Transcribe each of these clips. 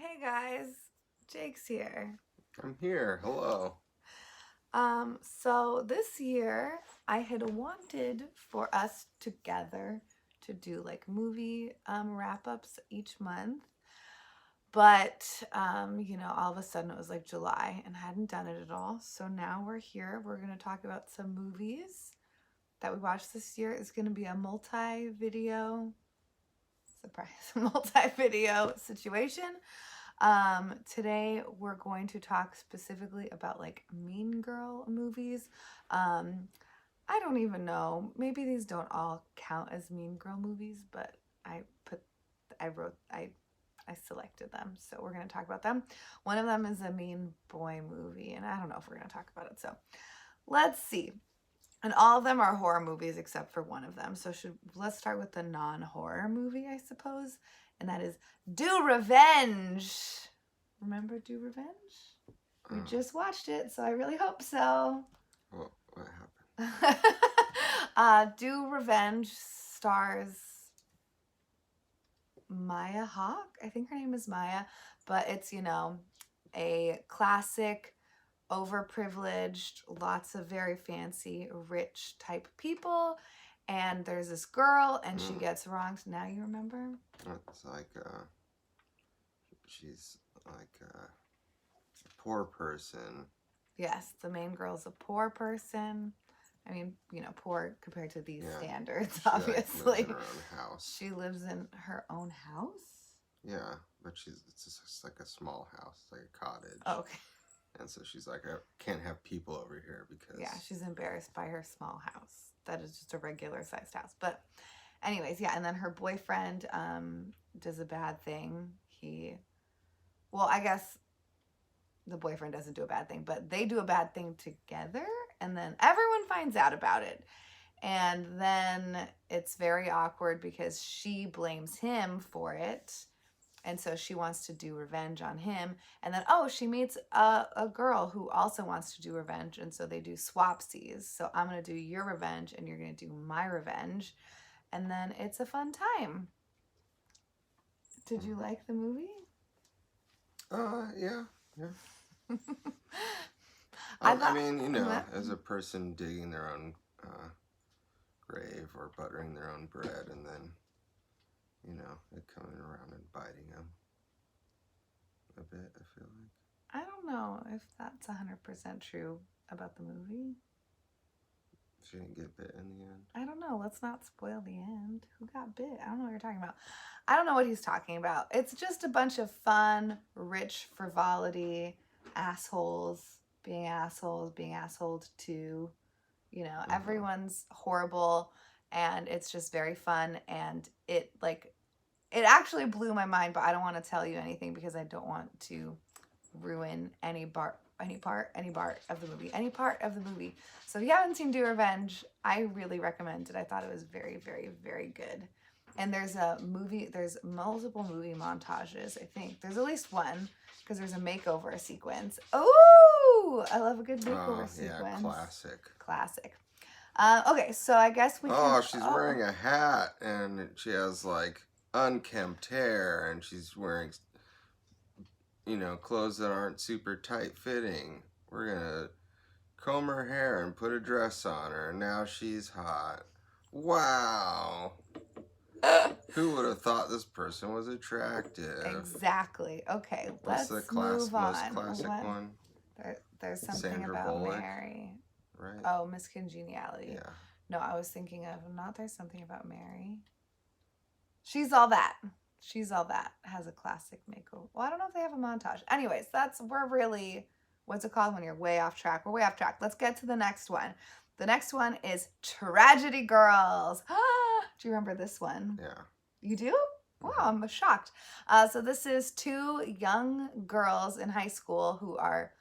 Hey guys, Jake's here. I'm here. Hello. So this year I had wanted for us together to do like movie wrap-ups each month. But all of a sudden it was like July and I hadn't done it at all. So now we're here. We're gonna talk about some movies that we watched this year. It's gonna be a multi-video surprise, multi-video situation. Today we're going to talk specifically about like Mean Girl movies. Um, I don't even know. Maybe these don't all count as Mean Girl movies, but I put, I wrote, I selected them, so we're gonna talk about them. One of them is a Mean Boy movie, and I don't know if we're gonna talk about it. So let's see. And all of them are horror movies except for one of them. So let's start with the non-horror movie, I suppose, and that is Do Revenge. Remember Do Revenge? We just watched it, so I really hope so. What happened? Do Revenge stars Maya Hawke. I think her name is Maya, but it's, a classic overprivileged, lots of very fancy, rich type people. And there's this girl, and she gets wronged. Now you remember? It's like, she's like a poor person. Yes, the main girl's a poor person. I mean, poor compared to these standards, she, obviously. Like, lives in her own house. She lives in her own house? Yeah, but it's just like a small house, like a cottage. Oh, okay. And so she's like, I can't have people over here because... Yeah, she's embarrassed by her small house. That is just a regular sized house. But anyways, yeah, and then her boyfriend does a bad thing. I guess the boyfriend doesn't do a bad thing, but they do a bad thing together, and then everyone finds out about it. And then it's very awkward because she blames him for it. And so she wants to do revenge on him. And then, she meets a girl who also wants to do revenge. And so they do swapsies. So I'm going to do your revenge and you're going to do my revenge. And then it's a fun time. Did you like the movie? Yeah. I mean, as a person digging their own grave or buttering their own bread and then, it coming around and biting them a bit, I feel like. I don't know if that's 100% true about the movie. She didn't get bit in the end. I don't know. Let's not spoil the end. Who got bit? I don't know what you're talking about. I don't know what he's talking about. It's just a bunch of fun, rich frivolity, assholes being assholed to. Everyone's horrible, and it's just very fun. And it actually blew my mind, but I don't want to tell you anything because I don't want to ruin any part of the movie. So if you haven't seen Do Revenge, I really recommend it. I thought it was very, very, very good. And there's multiple movie montages, I think. There's at least one, because there's a makeover sequence. Oh, I love a good makeover sequence. Yeah, Classic. Okay, so I guess we can... she's wearing a hat, and she has, like, unkempt hair, and she's wearing... clothes that aren't super tight fitting. We're gonna comb her hair and put a dress on her, and now she's hot. Wow. Who would have thought this person was attractive? Exactly. Okay, let's move on. What's the most classic one? There's something Sandra about Bullock, Mary. right? Oh, Miss Congeniality. Yeah. No, I was thinking of not There's Something About Mary. She's All That. She's All That has a classic makeover. Well, I don't know if they have a montage. Anyways, we're really, what's it called when you're way off track? We're way off track. Let's get to the next one. The next one is Tragedy Girls. Do you remember this one? Yeah. You do? Wow, I'm shocked. So this is two young girls in high school who are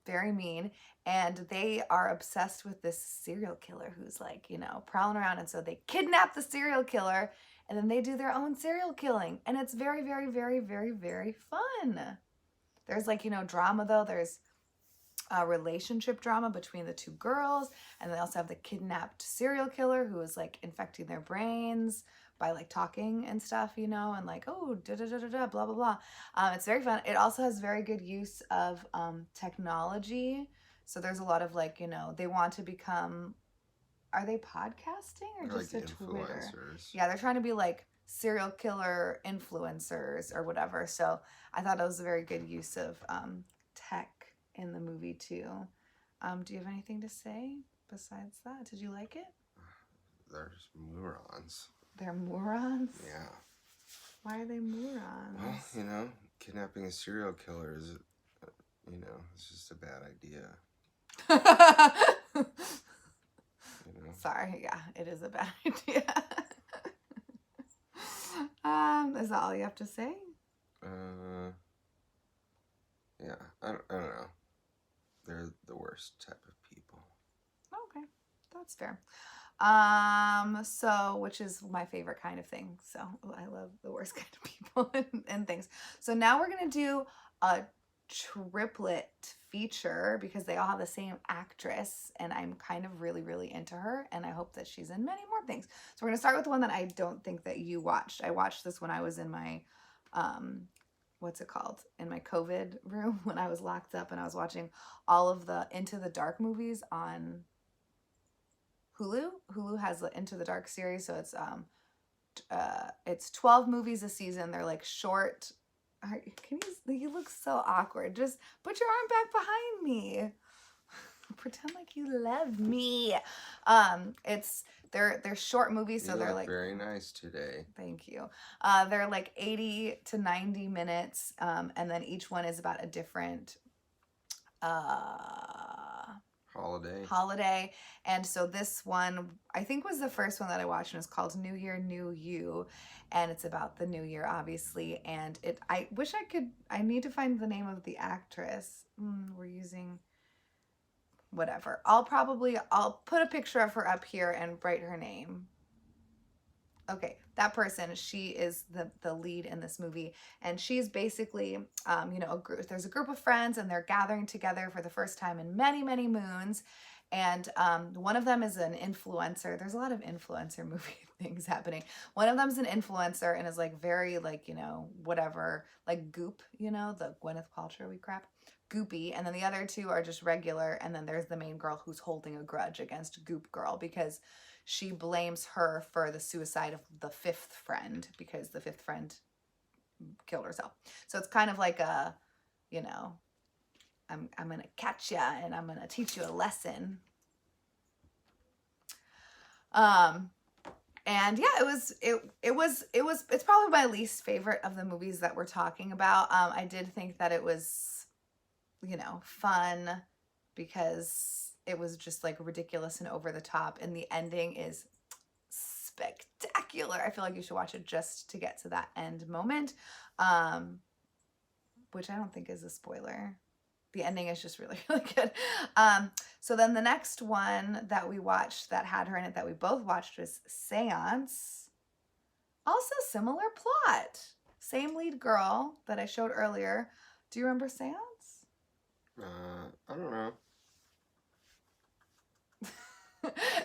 very mean, and they are obsessed with this serial killer who's like, prowling around. And so they kidnap the serial killer, and then they do their own serial killing. And it's very, very, very, very, very fun. There's drama though. There's a relationship drama between the two girls. And they also have the kidnapped serial killer who is like infecting their brains by like talking and stuff, you know, and like, oh, da da da da da, blah blah blah. It's very fun. It also has very good use of technology. So there's a lot of like, you know, they want to become, are they podcasting or They're just like a Twitter? influencers. Yeah, they're trying to be like serial killer influencers or whatever. So I thought it was a very good use of tech in the movie too. Do you have anything to say besides that? Did you like it? They're just morons. They're morons? Yeah. Why are they morons? Well, you know, kidnapping a serial killer is, you know, it's just a bad idea. You know? Sorry, yeah, it is a bad idea. Is that all you have to say? Yeah, I don't know. They're the worst type of people. Okay, that's fair. So, which is my favorite kind of thing. So I love the worst kind of people and things. So now we're going to do a triplet feature because they all have the same actress and I'm kind of really, really into her. And I hope that she's in many more things. So we're going to start with the one that I don't think that you watched. I watched this when I was in my, what's it called? In my COVID room when I was locked up and I was watching all of the Into the Dark movies on Hulu. Hulu has the Into the Dark series, so it's 12 movies a season. They're like short. You look so awkward. Just put your arm back behind me. Pretend like you love me. They're short movies, so you they're look like very nice today. Thank you. They're like 80 to 90 minutes, and then each one is about a different holiday. And so this one I think was the first one that I watched, and it's called New Year New You, and it's about the new year obviously. And I wish I need to find the name of the actress. We're using whatever. I'll put a picture of her up here and write her name. Okay, that person, she is the lead in this movie, and she's basically, you know, there's a group of friends, and they're gathering together for the first time in many, many moons, and one of them is an influencer. There's a lot of influencer movie things happening. One of them's an influencer and is like very like, you know, whatever, like Goop, you know, the Gwyneth Paltrow crap. Goopy, and then the other two are just regular, and then there's the main girl who's holding a grudge against Goop Girl because she blames her for the suicide of the fifth friend because the fifth friend killed herself. So it's kind of like a, you know, I'm gonna catch ya and I'm gonna teach you a lesson. And yeah, it's probably my least favorite of the movies that we're talking about. I did think that it was, you know, fun because it was just like ridiculous and over the top, and the ending is spectacular. I feel like you should watch it just to get to that end moment, which I don't think is a spoiler. The ending is just really, really good. So then the next one that we watched that had her in it that we both watched was Seance. Also similar plot. Same lead girl that I showed earlier. Do you remember Seance? I don't know.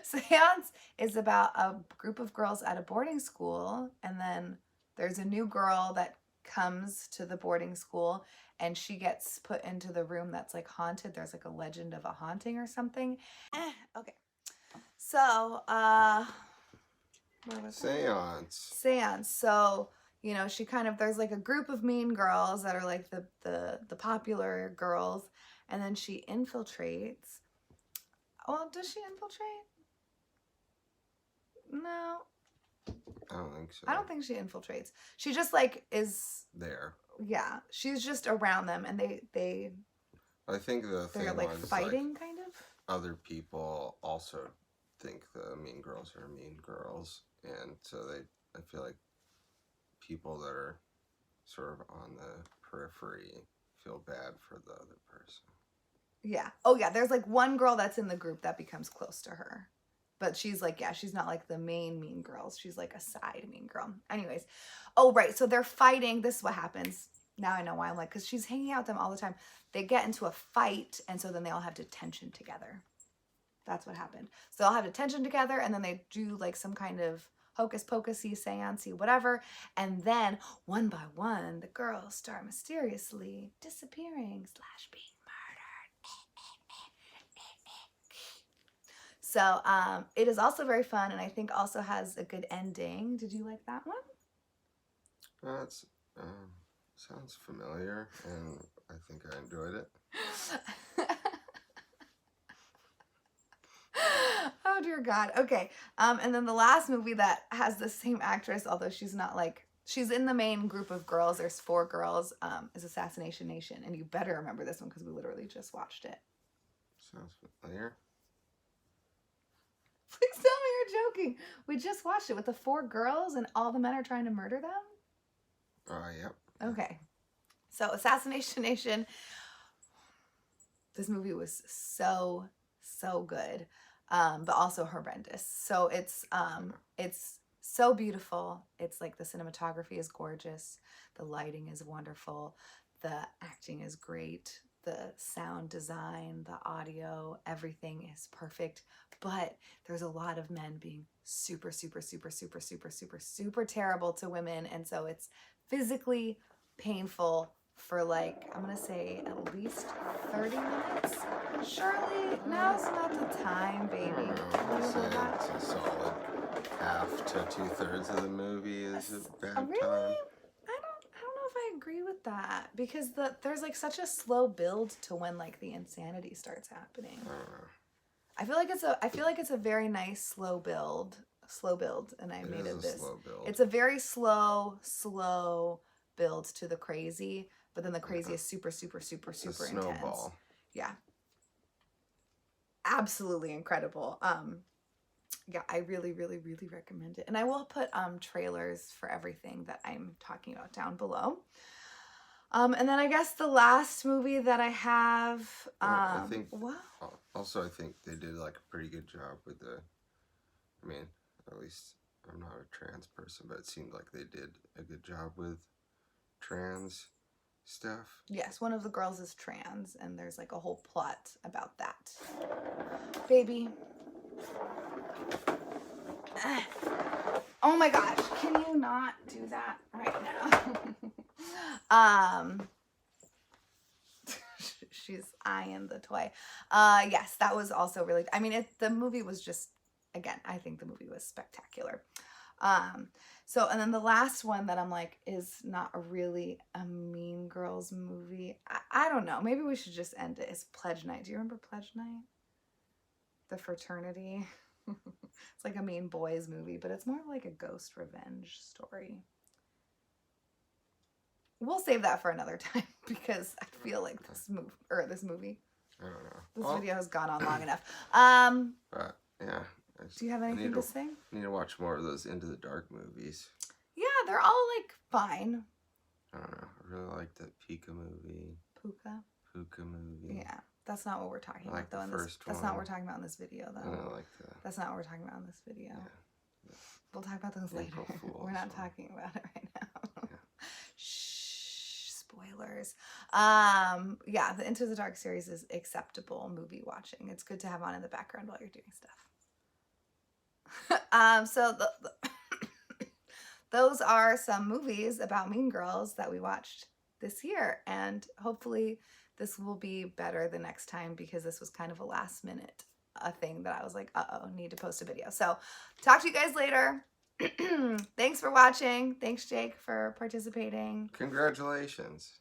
Seance is about a group of girls at a boarding school, and then there's a new girl that comes to the boarding school, and she gets put into the room that's like haunted. There's like a legend of a haunting or something. Okay. So, Seance. So, you know, she kind of, there's like a group of mean girls that are like the popular girls, and then she infiltrates. Well, does she infiltrate? No. I don't think so. I don't think she infiltrates. She just like is there. Yeah, she's just around them, and they. I think they're like fighting, like, kind of. Other people also think the mean girls are mean girls, and so I feel like people that are sort of on the periphery feel bad for the other person. Yeah. Oh yeah. There's like one girl that's in the group that becomes close to her. But she's like, yeah, she's not like the main mean girls. She's like a side mean girl. Anyways. Oh, right. So they're fighting. This is what happens. Now I know why I'm like, because she's hanging out with them all the time. They get into a fight, and so then they all have detention together. That's what happened. So they all have detention together, and then they do like some kind of hocus pocusy, seancey, whatever. And then one by one, the girls start mysteriously disappearing / being murdered. So it is also very fun, and I think also has a good ending. Did you like that one? That's sounds familiar, and I think I enjoyed it. Oh dear God. Okay. And then the last movie that has the same actress, although she's not like, she's in the main group of girls. There's 4 girls. Is Assassination Nation, and you better remember this one because we literally just watched it. Sounds familiar. Please tell me you're joking. We just watched it with the 4 girls, and all the men are trying to murder them. Yep. Okay. So Assassination Nation. This movie was so good, but also horrendous. So it's so beautiful. It's like the cinematography is gorgeous, the lighting is wonderful, the acting is great, the sound design, the audio, everything is perfect. But there's a lot of men being super terrible to women, and so it's physically painful for like, I'm gonna say at least 30 minutes. Shirley, now's not the time, baby. I don't know. I'd say it's a solid half to 2/3 of the movie is a bad Really? time. I don't know if I agree with that, because there's like such a slow build to when like the insanity starts happening. I don't know. I feel like it's a very nice slow build, and I made it this. Slow build. It's a very slow build to the crazy, but then the crazy is super intense. Snowball. Yeah. Absolutely incredible. Yeah, I really recommend it. And I will put trailers for everything that I'm talking about down below. And then I guess the last movie that I have, I think what? Also, I think they did like a pretty good job with I mean, at least I'm not a trans person, but it seemed like they did a good job with trans stuff. Yes, one of the girls is trans, and there's like a whole plot about that. Baby. Oh my gosh, can you not do that right now? She's eyeing the toy. Yes, that was also really, I mean, the movie was just, again, I think the movie was spectacular. So, and then the last one that I'm like is not really a Mean Girls movie. I don't know. Maybe we should just end it. It's Pledge Night. Do you remember Pledge Night? The fraternity. It's like a Mean Boys movie, but it's more like a ghost revenge story. We'll save that for another time because I feel like this movie. I don't know. This video has gone on long enough. But yeah. Do you have anything to say? I need to watch more of those Into the Dark movies. Yeah, they're all like fine. I don't know. I really like that Puka movie. Puka movie. Yeah, that's not what we're talking about though. That's not what we're talking about in this video though. I like that. That's not what we're talking about in this video. Yeah. We'll talk about those later. We're not talking about it right now. Yeah. Shh, spoilers. Yeah, the Into the Dark series is acceptable movie watching. It's good to have on in the background while you're doing stuff. So those are some movies about Mean Girls that we watched this year, and hopefully this will be better the next time, because this was kind of a last minute thing that I was like, need to post a video. So talk to you guys later. Thanks for watching. Thanks, Jake, for participating. Congratulations.